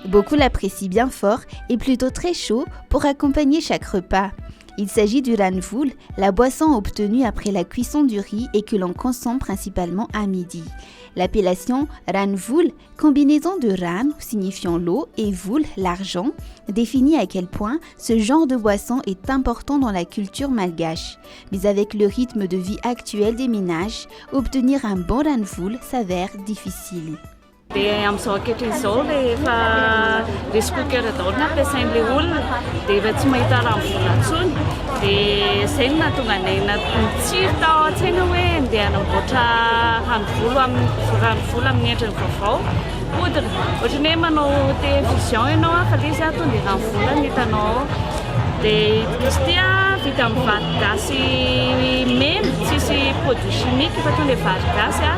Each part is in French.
Beaucoup l'apprécient bien fort et plutôt très chaud pour accompagner chaque repas. Il s'agit du ranfoul, la boisson obtenue après la cuisson du riz et que l'on consomme principalement à midi. L'appellation ranfoul, combinaison de ran signifiant l'eau et voul, l'argent, définit à quel point ce genre de boisson est important dans la culture malgache. Mais avec le rythme de vie actuel des ménages, obtenir un bon ranfoul s'avère difficile. Dia amin'izao ankehitriny izao rehefa rice cooker daholo ny ampiasain'ilay olona dia efa tsy mahita ranvola intsony dia izay no nahatonga anay natsiry tao an-tsaina hoe andeha hanamboatra ranvola amin'ny endriny vaovao poudre ohatran'ny hoe manao télévision ianao fa ilay izy tonga dia ranvola ny hitanao dia izy ity vita amin'ny vary gasy mena tsisy produit chimique fa tonga dia vary gasy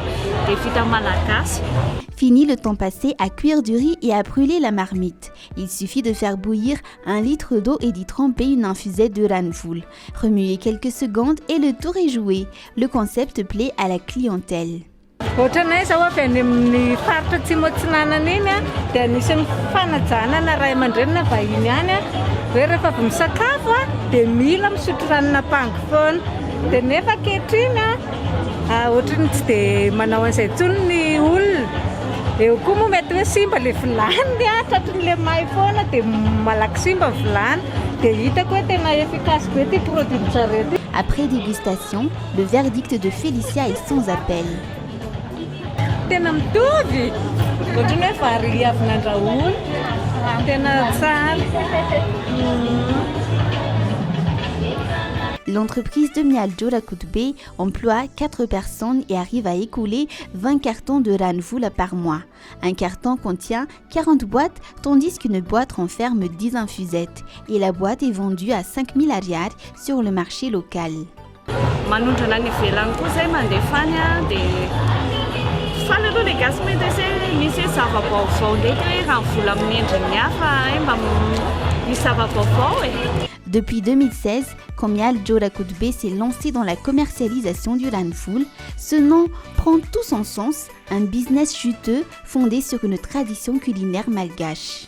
dia vita malagasy. Fini le temps passé à cuire du riz et à brûler la marmite. Il suffit de faire bouillir 1 litre d'eau et d'y tremper une infusette de ranfoul. Remuer quelques secondes et le tour est joué. Le concept plaît à la clientèle. Ohatranay zao avy any amin'ny faritra atsimo atsinanana iny dia anisan'ny fanajanana ray aman-drenina vahiny any hoe rehefa avy misakafo dia mila misotro ranona pango foana dia nefa ankehitriny ohatrany tsy dia manao an'izay intsony ny olona. Eo koa moa mety hoe simba ilay vilany tratran'ilay may foana dia malaky simba vilany dia hitako hoe tena efficace be ity produit tsarety. Après dégustation, le verdict de Félicia est sans appel. Tena mitovy ohatrany hoe vary avy nandrahoana tena tsara. L'entreprise de miel Jorakutbe emploie 4 personnes et arrive à écouler 20 cartons de ranfoul par mois. Un carton contient 40 boîtes tandis qu'une boîte renferme 10 infusettes et la boîte est vendue à 5000 ariary sur le marché local. Manondrana ny ivelany koa zay mandefa any dia faly aloha le gasy mety hoe misy zava-baovao ndraiky hoe ranvola amin'ny endriny hafa mba misy zava-baovao e. Depuis 2016, Komial Jorakutbe s'est lancé dans la commercialisation du ranfoul. Ce nom prend tout son sens, un business juteux fondé sur une tradition culinaire malgache.